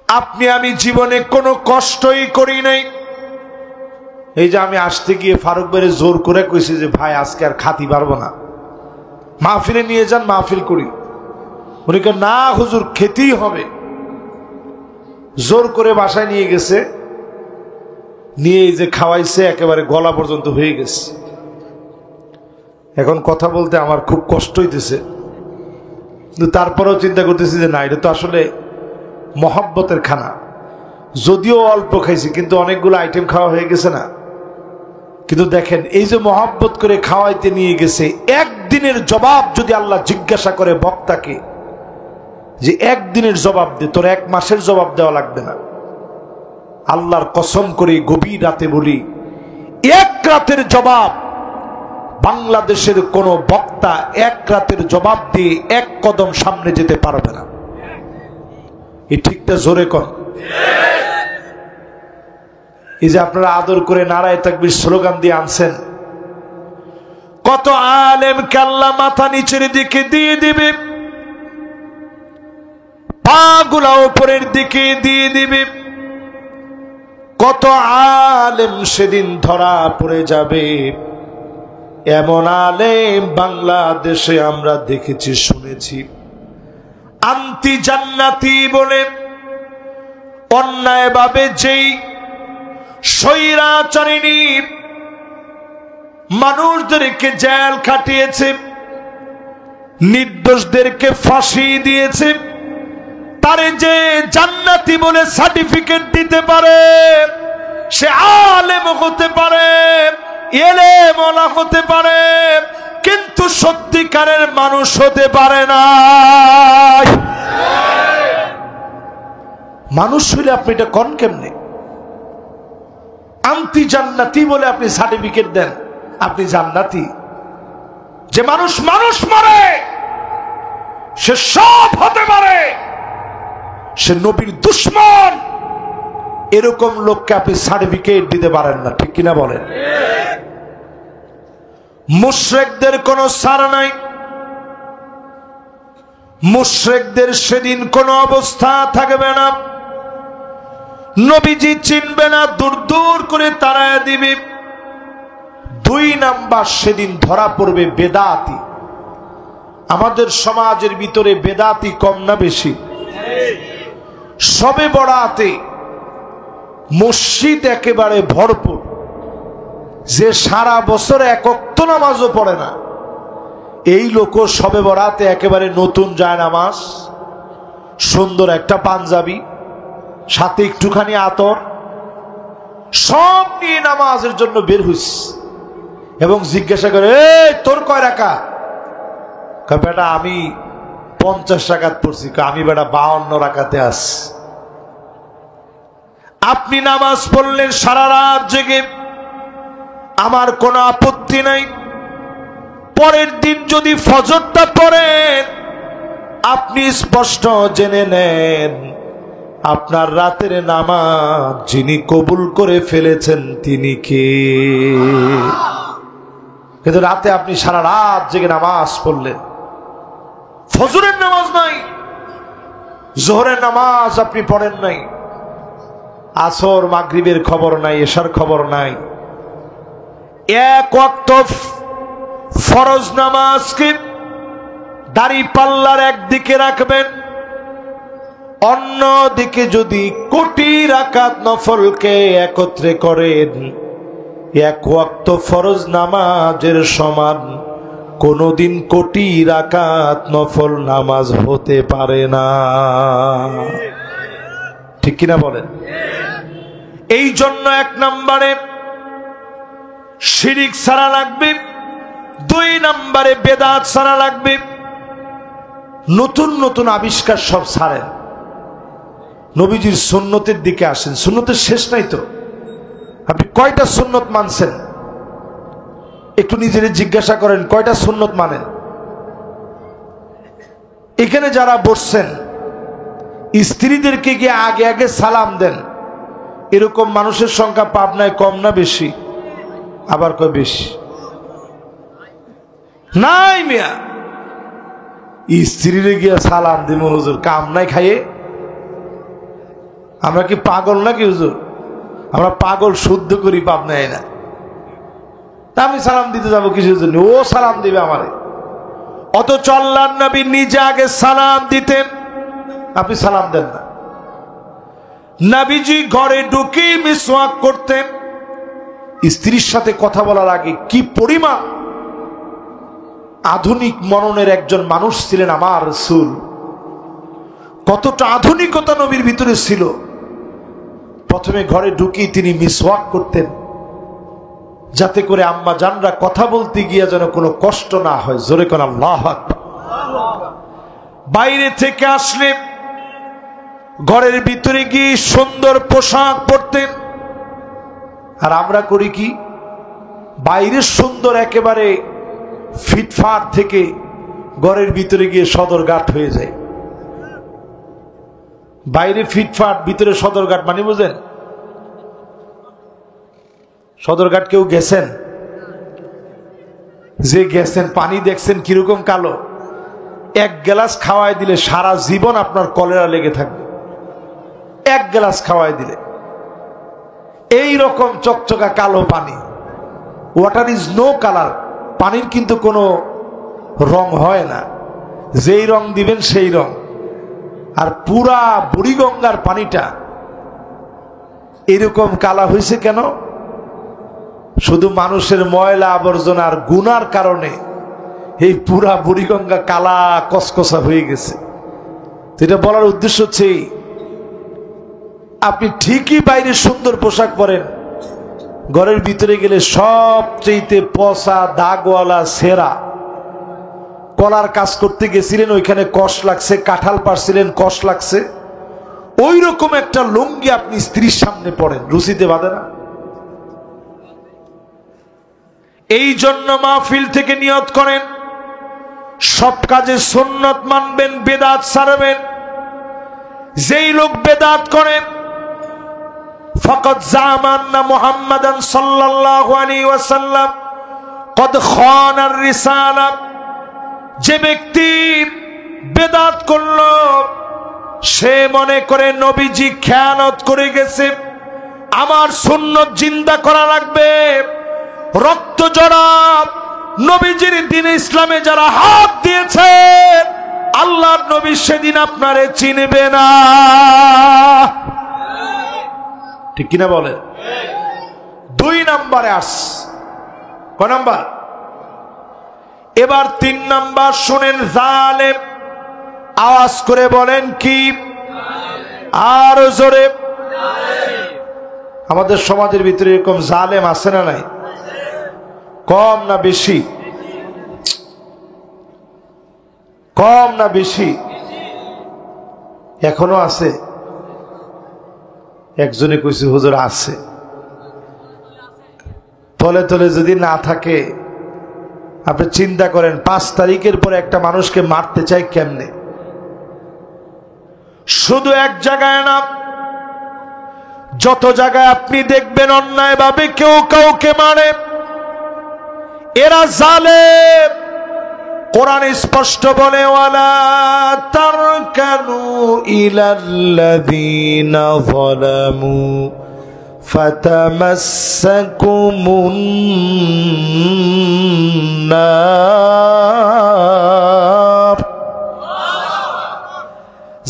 আপনি আমি জীবনে কোনো কষ্টই করি নাই। এই যে আমি আসতে গিয়ে ফারুক ভাইরে জোর করে কইছি যে ভাই আজকে আর খাতি পারবো না, মাহফিলে নিয়ে যান, মাহফিল করি। উনি কে না হুজুর খেতেই হবে। জোর করে বাসায় নিয়ে গেছে, নিয়ে এই যে খাওয়াইছে একেবারে গলা পর্যন্ত হয়ে গেছে। এখন কথা বলতে আমার খুব কষ্ট হইতেছে, কিন্তু তারপরেও চিন্তা করতেছি যে না, এটা তো আসলে মহব্বতের খানা। যদিও অল্প খাইছি কিন্তু অনেকগুলো আইটেম খাওয়া হয়ে গেছে না। কিন্তু দেখেন, এই যে মহব্বত করে খাওয়াইতে নিয়ে গেছে, একদিনের জবাব যদি আল্লাহ জিজ্ঞাসা করে বক্তাকে যে একদিনের জবাব দে, তোর 1 মাসের জবাব দেওয়া লাগবে না। আল্লাহর কসম করে গভীর রাতে বলি, 1 রাতের জবাব বাংলাদেশের কোন বক্তা 1 রাতের জবাব দিয়ে 1 কদম সামনে যেতে পারবে না। এই ঠিকটা জোরে কর। এই যে আপনারা আদর করে নারায়ে তাকবীর স্লোগান দিয়ে আনছেন, কত আলেমকে আল্লাহ মাথা নিচের দিকে দিয়ে দিবে, পাগুলা উপরের দিকে দিয়ে দিবে। কত আলেম সেদিন ধরা পড়ে যাবে। এমন আলেম বাংলাদেশে আমরা দেখেছি, শুনেছি। আন্তি জান্নাতি বলে অন্যায়ভাবে যেই স্বৈরাচারিণী মানুষদেরকে জেল খাটিয়েছে, নির্দোষদেরকে ফাঁসি দিয়েছে, তারে যে জান্নাতি বলে সার্টিফিকেট দিতে পারে, সে আলেম হতে পারে, এলেম ওয়ালা হতে পারে, কিন্তু সত্যি সত্যিকারের মানুষ হতে পারে না। মানুষ হইলে আপনি এটা কোন কেমনে? আনতি জান্নাতি বলে আপনি সার্টিফিকেট দেন আপনি জান্নাতি। যে মানুষ মানুষ মারে সে সব হতে পারে, সে নবীর দুশমন, এরকম লোককে আপনি সার্টিফিকেট দিতে পারেন না, ঠিক কিনা বলেন? মুশরিকদের কোনো ছাড় নাই। মুশরিকদের সেদিন কোনো অবস্থা থাকবে না, নবীজি চিনবে না, দূর দূর করে তাড়ায় দিবে। 2 নাম্বার, সেদিন ধরা পড়বে বেদাতি। আমাদের সমাজের ভিতরে বেদাতি কম না বেশি? সবে বরাতে মসজিদ একেবারে ভরপুর, যে সারা বছর এক ওয়াক্ত নামাজও পড়ে না, এই লোক সবে বরাতে একেবারে নতুন জায়নামাজ, সুন্দর একটা পাঞ্জাবি, সাথে একটুখানি আতর, সব নিয়ে নামাজের জন্য বের হইস। এবং জিজ্ঞাসা করে, এই তোর কয় রাকাত? বেটা আমি 50 রাকাত পড়ছি। আমি বেটা 52 রাকাতে আস। আপনি নামাজ পড়লেন সারা রাত জেগে, আমার কোনো আপত্তি নাই। পরের দিন যদি ফজরটা পড়েন, আপনি স্পষ্ট জেনে নেন আপনার রাতের নামাজ যিনি কবুল করে ফেলেছেন তিনি কে। কিন্তু রাতে আপনি সারা রাত জেগে নামাজ পড়লেন, ফজরের নামাজ নাই, জোহরের নামাজ আপনি পড়েন নাই, আসর মাগরিবের খবর নাই, এশার খবর নাই। এক ওয়াক্ত ফরজ নামাজকে দাড়ি পাল্লার একদিকে রাখবেন, অন্য দিকে যদি কোটি রাকাত নফলকে একত্রে করেন, এক ওয়াক্ত ফরজ নামাজের সমান কোনদিন কোটি রাকাত নফল নামাজ হতে পারে না, ঠিক কিনা বলেন? এই জন্য 1 নম্বরে শিরিক ছাড়া লাগবে, 2 নম্বরে বেদাত ছাড়া লাগবে। নতুন নতুন আবিষ্কার সব ছাড়েন, নবীজির সুন্নতের দিকে আসেন। সুন্নতের শেষ নাই তো। আপনি কয়টা সুন্নত মানছেন? একটু নিজের জিজ্ঞাসা করেন, কয়টা সুন্নত মানেন? এখানে যারা বসছেন, স্ত্রীদেরকে গিয়ে আগে আগে সালাম দেন, এরকম মানুষের সংখ্যা পাবনায় কম না বেশি? আবার কয় বেশি নাই মিয়া। স্ত্রীরে গিয়া সালাম দিব হুজুর, কাম নাই খাইয়ে? আমরা কি পাগল নাকি হুজুর? আমরা পাগল শুদ্ধ করি পাবনায় না। তা আমি সালাম দিতে যাবো কিসের জন্য? ও সালাম দিবে আমারে। অথচ আল্লাহর নবী নিজে আগে সালাম দিতেন, আপনি সালাম দেন না। নবীজি ঘরে ঢুকে মিসওয়াক করতেন। স্ত্রীর সাথে কথা বলার আগে কি পরিমাণ আধুনিক মননের একজন মানুষ ছিলেন আমার রাসূল। কতটা আধুনিকতা নবীর ভিতরে ছিল। প্রথমে ঘরে ঢুকি তিনি মিসওয়াক করতেন, যাতে করে আম্মা জানরা কথা বলতে গিয়ে যেন কোনো কষ্ট না হয়। জোরে কোন আল্লাহু আকবার। বাইরে থেকে আসলে ঘরের ভিতরে গিয়ে সুন্দর পোশাক পরতেন। আর আমরা করি কি? বাইরের সুন্দর একেবারে ফিটফাট থেকে ঘরের ভিতরে গিয়ে সদরঘাট হয়ে যায়। বাইরে ফিটফাট, ভিতরে সদরঘাট, মানে বুঝেন? সদরঘাট কেউ গেছেন? যে গেছেন পানি দেখছেন কিরকম কালো। 1 গ্লাস খাওয়াই দিলে সারা জীবন আপনার কলেরা লেগে থাকবে। 1 গ্লাস খাওয়াই দিলে এই রকম চকচকা কালো পানি। Water is no colour. পানির কিন্তু কোনো রং হয় না, যেই রং দিবেন সেই রং। আর পুরা বুড়িগঙ্গার পানিটা এরকম কালা হয়েছে কেন? শুধু মানুষের ময়লা আবর্জনা আর গুনার কারণে এই পুরা বুড়িগঙ্গা কালা কসকসা হয়ে গেছে। এটা বলার উদ্দেশ্য হচ্ছে, আপনি ঠিকই বাইরে সুন্দর পোশাক পরেন, ঘরের ভিতরে গেলে সবচেয়ে পচা দাগওয়ালা সেরা কলার কাজ করতে গেছিলেন, ওইখানে কষ লাগছে, কাঁঠাল পারছিলেন, কষ লাগছে, ওই রকম একটা লুঙ্গি আপনি স্ত্রীর সামনে পড়েন, রুচিতে বাঁধে না? এই জন্য মাহফিল থেকে নিয়ত করেন, সব কাজে সুন্নত মানবেন, বেদাত ছাড়বেন। যেই লোক বেদাত করে ফাকাদ জামান্না মুহাম্মাদান সাল্লাল্লাহু আলাইহি ওয়াসাল্লাম কদ খানার রিসালা, যে ব্যক্তি বেদাত করলো সে মনে করে নবীজি খেয়ানত করে গেছে, আমার সুন্নত জিন্দা করা লাগবে। রক্ত জড়াব নবীজির দ্বীন ইসলামে যারা হাত দিয়েছে, আল্লাহর নবী সেদিন আপনারে চিনবে না, ঠিক কিনা বলেন? 2 নম্বরে আস, কয় নাম্বার? এবার 3 নাম্বার শুনেন, জালেম। আওয়াজ করে বলেন কি? আর জোরে। আমাদের সমাজের ভিতরে এরকম জালেম আছে না নাই? কম না বেশি? কম না বেশি? এখনো আছে? একজনে কইছে হুজুর আছে। তলে তলে যদি না থাকে, আপনি চিন্তা করেন 5 তারিখের পরে একটা মানুষকে মারতে চাই কেমনে? শুধু এক জায়গায় না, যত জায়গায় আপনি দেখবেন অন্যায় ভাবে কেউ কাউকে মারে, এরা জালেম। কোরআন স্পষ্ট বলে, ওয়ালা তারকানু ইলাল্লাযীনা যালামু ফাতামাসসাকুমুন নার।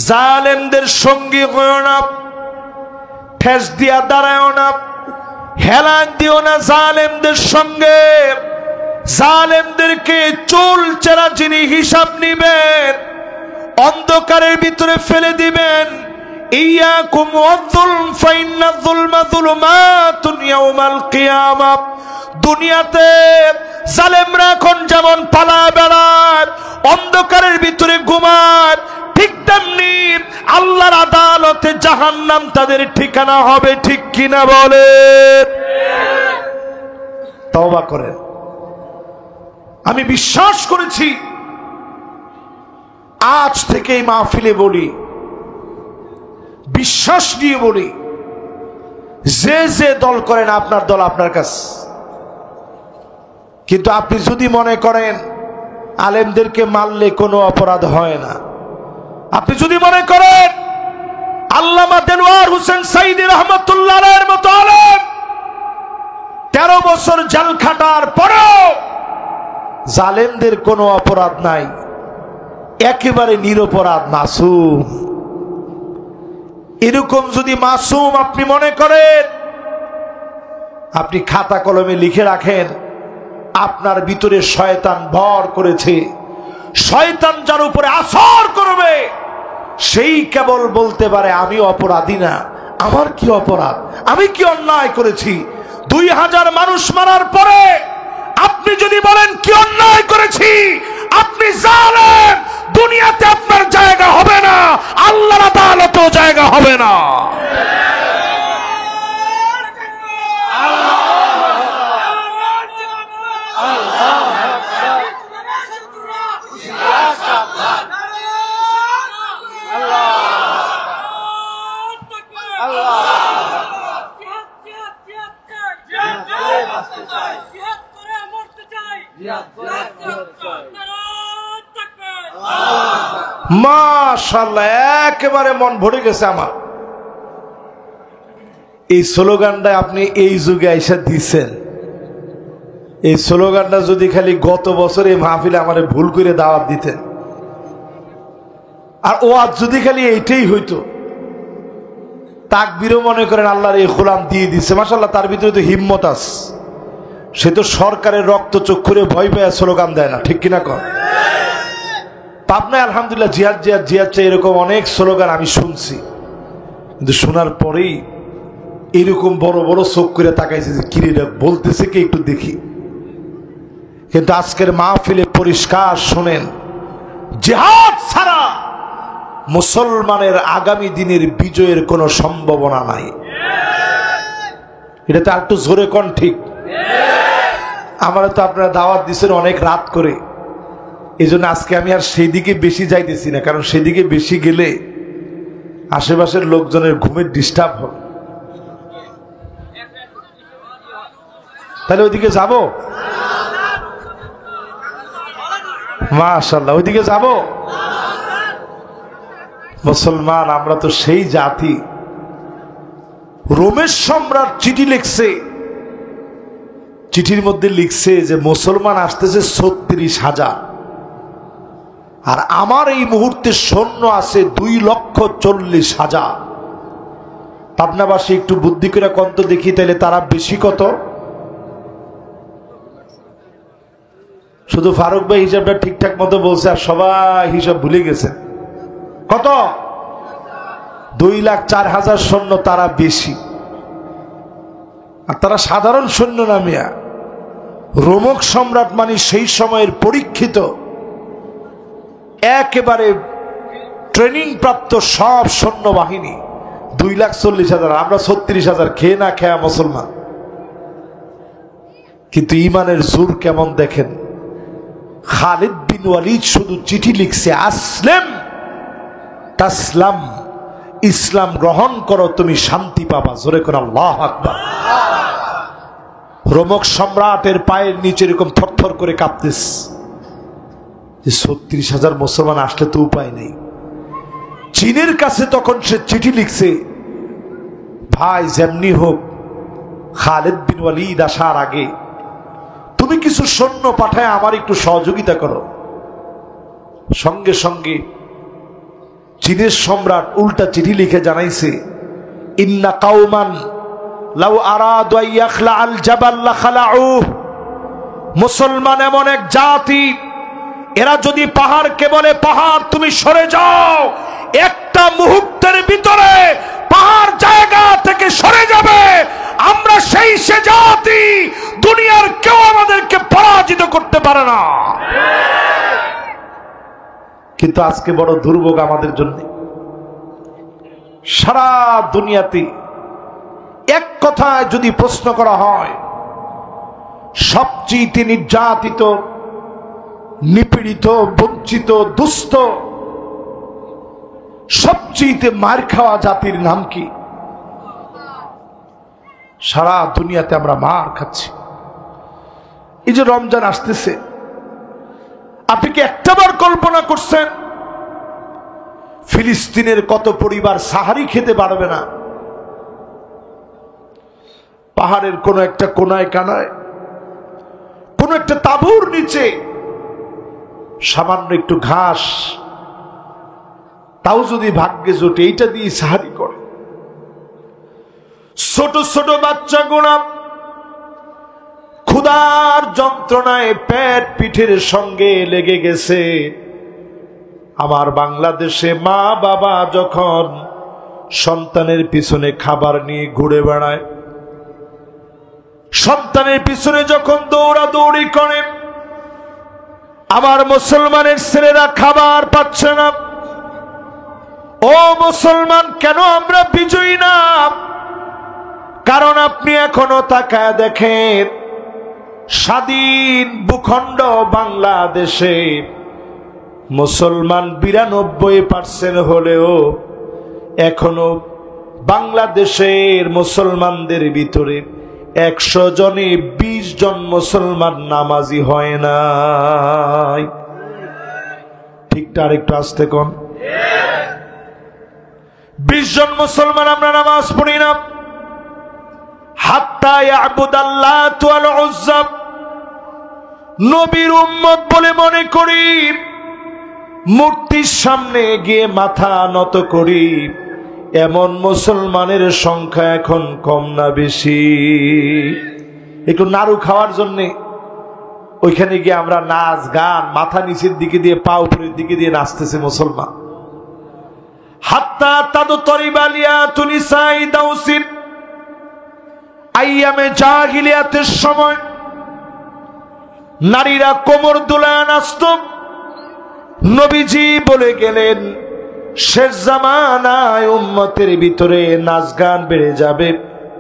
জালেমদের সঙ্গী হয়ো না, ঠেস দিয়া দাঁড়ায়ও না, হেলান দিও না জালেমদের সঙ্গে। জালেমদেরকে চুল চেরা যিনি হিসাব নিবেন, অন্ধকারের ভিতরে ফেলে দিবেন। ইয়াকুম ওয়াযুলম ফাইন্না যুলমা যুলুমাতুন ইয়াউমাল কিয়ামাহ। দুনিয়াতে জালেমরা এখন যেমন পালায় বেড়ায়, অন্ধকারের ভিতরে ঘুমায়, ঠিক তেমনি আল্লাহর আদালতে জাহান্নাম তাদের ঠিকানা হবে, ঠিক কিনা বলে? তওবা করেন। আমি বিশ্বাস করেছি, আজ থেকে এই মাহফিলে বলি, বিশ্বাস নিয়ে বলি, যে যে দল করেন আপনার দল আপনার কাছে। কিন্তু আপনি যদি মনে করেন আলেমদেরকে মারলে কোনো অপরাধ হয় না, আপনি যদি মনে করেন আল্লামা দেলোয়ার হোসেন সাইদী রহমাতুল্লাহ আলাইহির মতো আলেম 13 বছর জেল খাটার পরেও জালেমদের কোনো অপরাধ নাই, একেবারে নিরপরাধ, মাসুম, এরকম যদি মাসুম আপনি মনে করেন, আপনি খাতা কলমে লিখে রাখেন, আপনার ভিতরে শয়তান ভর করেছে। শয়তান যার উপরে আসর করবে সেই কেবল বলতে পারে আমি অপরাধী না, আমার কি অপরাধ, আমি কি অন্যায় করেছি। 2000 মানুষ মারার পরে আপনি যদি বলেন কি অন্যায় করেছি, আপনি জালেম। দুনিয়াতে আপনার জায়গা হবে না, আল্লাহর আদালতেও জায়গা হবে না। মাশাআল্লাহ, একেবারে মন ভরে গেছে আমার। এই স্লোগানটা আপনি এই যুগে আইসা দিচ্ছেন, এই স্লোগানটা যদি খালি গত বছর এই মাহফিলে আমার ভুল করে দাওয়াত দিতেন, আর ওয়াজ যদি খালি এইটাই হইতো, তাকবীরও মনে করেন আল্লাহর এই গোলাম দিয়ে দিচ্ছে, মাশাআল্লাহ, তার ভিতরে তো হিম্মত আছে। সে তো সরকারের রক্ত চক্ষুরে ভয় পেয়ে স্লোগান দেয় না, ঠিক কিনা কর? পাবনায় আলহামদুলিল্লাহ জিহাদ জিহাদ জিহাদ চাই এরকম অনেক স্লোগান আমি শুনছি, কিন্তু শোনার পরেই এরকম বড় বড় চোখ করে তাকাইছে যে কিরে বলতেছে কি একটু দেখি। কিন্তু আজকের মাহফিলে পরিষ্কার শুনেন, জিহাদ ছাড়া মুসলমানের আগামী দিনের বিজয়ের কোনো সম্ভাবনা নাই। এটা তো একটু জোরে কোন ঠিক? আমরা তো আপনারা দাওয়াত দিচ্ছেন অনেক রাত করে, এই জন্য আজকে আমি আর সেই দিকে বেশি যাইতেছি না, কারণ সেদিকে বেশি গেলে আশেপাশের লোকজনের ঘুমের ডিস্টার্ব হবে। তাহলে ওইদিকে যাব? মাশাআল্লাহ, ওইদিকে যাব। মুসলমান আমরা তো সেই জাতি, রোমের সম্রাট চিঠি লিখছে, চিঠির মধ্যে লিখছে যে মুসলমান আসতেছে 36,000, আর আমার এই মুহূর্তে সৈন্য আছে 2,40,000। পাবনাবাসী একটু বুদ্ধি করে কত দেখি, তাইলে তারা বেশি কত? শুধু ফারুক ভাই হিসাবটা ঠিকঠাক মতো বলছে, আর সবাই হিসাব ভুলে গেছে। কত? 2,04,000 সৈন্য, তারা বেশি। আর তারা সাধারণ সৈন্য না মিয়া, রোমক সম্রাট মানে সেই সময়ের পরীক্ষিত, একেবারে ট্রেনিং প্রাপ্ত সব সৈন্যবাহিনী। 2,40,000, আমরা 36,000 খেয়ে না খেয়া মুসলমান। কিন্তু ইমানের জোর কেমন দেখেন। খালিদ বিন ওয়ালিদ শুধু চিঠি লিখছে, আসলাম তাসলাম, ইসলাম গ্রহণ করো তুমি শান্তি পাবা। জোরে করে আল্লাহু আকবার। রোমক সম্রাটের পায়ের নিচে এরকম থরথর করে কাঁপতেস যে 36,000 মুসলমান আসলে তো উপায় নেই। চীনের কাছে তখন সে চিঠি লিখছে, ভাই যেমনি হোক খালিদ বিন ওয়ালিদ আসার আগে তুমি কিছু সৈন্য পাঠায় আমার একটু সহযোগিতা করো। সঙ্গে সঙ্গে চীনের সম্রাট উল্টা চিঠি লিখে জানাইছে, ইন্না কাউমান লাউ আরাদু আইয়াখলা আল জাবাল লাখালাউ, মুসলমান এমন এক জাতি, এরা যদি পাহাড়কে বলে পাহাড় তুমি সরে যাও, একটা মুহূর্তের ভিতরে পাহাড় জায়গা থেকে সরে যাবে। আমরা সেই সে জাতি, দুনিয়ার কেউ আমাদেরকে পরাজিত করতে পারে না। কিন্তু আজকে বড় দুর্ভোগ আমাদের জন্য, সারা দুনিয়াতে এক কথায় যদি প্রশ্ন করা হয়, সবচেয়ে নির্যাতিত, নিপীড়িত, বঞ্চিত, দুস্থ, সবচেয়ে মার খাওয়া জাতির নাম কি? সারা দুনিয়াতে আমরা মার খাচ্ছি। এই যে রমজান আসতেছে, আপনি কি একটাবার কল্পনা করছেন ফিলিস্তিনের কত পরিবার সাহারি খেতে পারবে না? পাহাড়ের কোন একটা কোনায় কানায়, কোন একটা তাঁবুর নিচে সামান্য একটু ঘাস, তাও যদি ভাগ্যে জোটে, এইটা দিয়ে সাহারি করে। ছোট ছোট বাচ্চা গোনা ক্ষুধার যন্ত্রণায় পেট পিঠের সঙ্গে লেগে গেছে। আমার বাংলাদেশে মা বাবা যখন সন্তানের পিছনে খাবার নিয়ে ঘুরে বেড়ায়, সন্তানের পিছনে যখন দৌড়াদৌড়ি করে, আমার মুসলমানের ছেলেরা খাবার পাচ্ছে না। ও মুসলমান, কেন আমরা বিজয়ী না? কারণ আপনি এখনো তাকায় দেখেন, স্বাধীন ভূখণ্ড বাংলাদেশে মুসলমান 92% হলেও এখনো বাংলাদেশের মুসলমানদের ভিতরে 100 জনে 20 জন মুসলমান নামাজি হয় নাই। ঠিকটা আরেকটু আসতে কোন? 20 জন মুসলমান আমরা নামাজ পড়ি না। হাত্তা ইয়াবুদাল্লাত ওয়াল উজ্জা, নবীর উম্মত বলে মনে করি, মূর্তির সামনে গিয়ে মাথা নত করি, এমন মুসলমানের সংখ্যা এখন কম না বেশি? একটু নাড়ু খাওয়ার জন্য ওইখানে গিয়ে আমরা নাচ গান, মাথা নিচের দিকে দিয়ে পা উপরের দিকে দিয়ে নাচতেছে মুসলমান। হাত্তা তাদু তরিবালিয়া তুনিসাই দাউসিন, আইয়ামে জাহিলিয়াতের সময় নারীরা কোমর দুলায় নাচত। নবীজি বলে গেলেন শেষ জামানায় উম্মতের ভিতরে নাচ গান বেড়ে যাবে,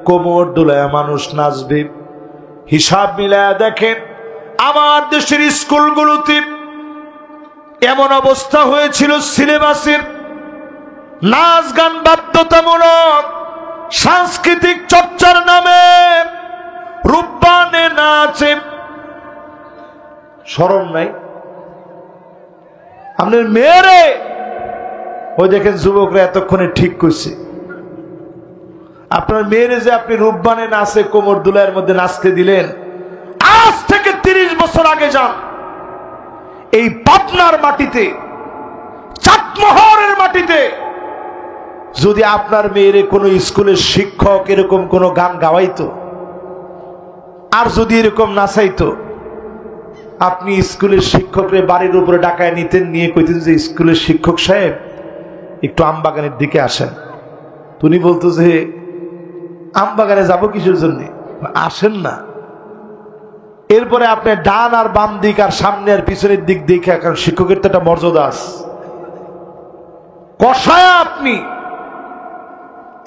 কোমর দুলায় মানুষ নাচবে। হিসাব মিলায়া দেখেন আমার দেশের স্কুলগুলোতে এমন অবস্থা হয়েছিল, সিলেবাসের নাচ গান বাধ্যতামূলক, সাংস্কৃতিক চর্চার নামে রূপবানে নাচে। শরম নাই আপনার মেয়েরে? ওই দেখেন যুবকরা এতক্ষণে ঠিক করছে, আপনার মেয়েরে যে আপনি রূপবানে নাচে কোমর দুলাইয়ের মধ্যে নাচতে দিলেন, আজ থেকে 30 বছর আগে যান এই পাবনার মাটিতে, চাটমোহরের মাটিতে, যদি আপনার মেয়েরে কোনো স্কুলের শিক্ষক এরকম কোনো গান গাওয়াইতো আর যদি এরকম নাচাইতো, আপনি স্কুলের শিক্ষকরে বাড়ির উপরে ডাকায় নিতেন, নিয়ে কইতেন যে স্কুলের শিক্ষক সাহেব একটু আমবাগানের দিকে আসেন। তুমি বলতো যে আমবাগানে যাবো কিসের জন্য, আসেন না। এরপরে আপনি ডান আর বাম দিক আর সামনে আর পিছনের দিক দেখে, কারণ শিক্ষকের তো একটা মর্যাদা আছে, কষায় আপনি,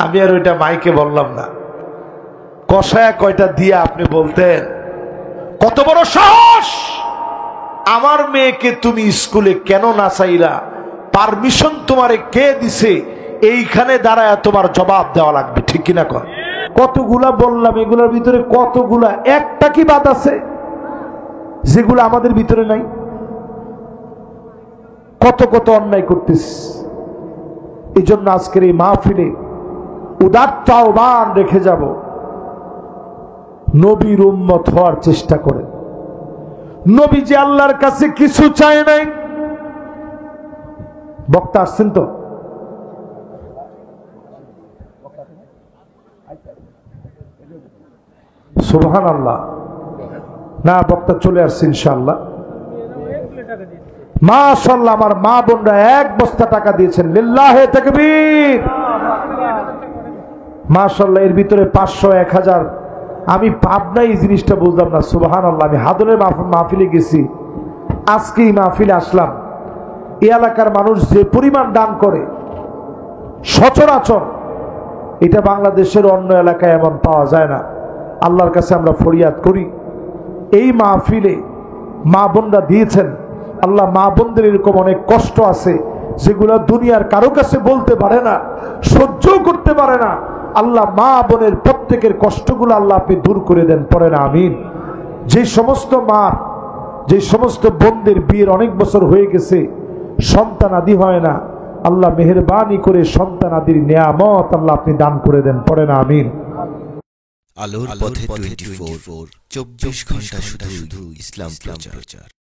আমি আর ওইটা মাইকে বললাম না, কষায়া কয়টা দিয়ে আপনি বলতেন কত বড় সাহস, আমার মেয়েকে তুমি স্কুলে কেন নাচাইলা, পারমিশন তোমারে কে দিছে, এইখানে দাঁড়ায় তোমার জবাব দেওয়া লাগবে, ঠিক কিনা কর। কতগুলা বললাম, এগুলোর ভিতরে কতগুলা একটা কি বাদ আছে যেগুলো আমাদের ভিতরে নাই? কত কত অন্যায় করতেছ। এই জন্য আজকের এই মাহফিলে উদাত্ত আহ্বান রেখে যাব, নবীর উম্মত হওয়ার চেষ্টা করেন। নবী যে আল্লাহর কাছে কিছু চায় নাই। বক্তা আসছেন তো? সুবহানাল্লাহ। না, বক্তা চলে আসছে ইনশাআল্লাহ। মাশাআল্লাহ, আমার মা বোনরা 1 বস্তা টাকা দিয়েছেন, লিল্লাহে তাকবীর। মাশাআল্লাহ, এর ভিতরে 500, 1000। আমি পাবনায় এই জিনিসটা বুঝলাম না। সুবহানাল্লাহ, আমি হাদরের মাহফিলে গেছি, আজকেই মাহফিলে আসলাম। এই এলাকার মানুষ যে পরিমাণ দান করে সচরাচর এটা বাংলাদেশের অন্য এলাকায় এমন পাওয়া যায় না। আল্লাহর কাছে আমরা ফরিয়াদ করি, এই মাহফিলে মা বোনরা দিয়েছেন, আল্লাহ মা বোনদের এরকম অনেক কষ্ট আছে যেগুলো দুনিয়ার কারো কাছে বলতে পারে না, সহ্য করতে পারে না। আল্লাহ মা বোনের প্রত্যেকের কষ্টগুলো আল্লাহ আপনি দূর করে দেন, পড়ে না আমিন। যে সমস্ত মা, যে সমস্ত বোনদের বিয়ের অনেক বছর হয়ে গেছে, সন্তান আদি হয় না, আল্লাহ মেহেরবানি করে সন্তান আদির নিয়ামত আল্লাহ আপনি দান করে দেন, পড়ে না আমিন। আলোর পথে 24 24 ঘন্টা শুধু ইসলাম প্রচার।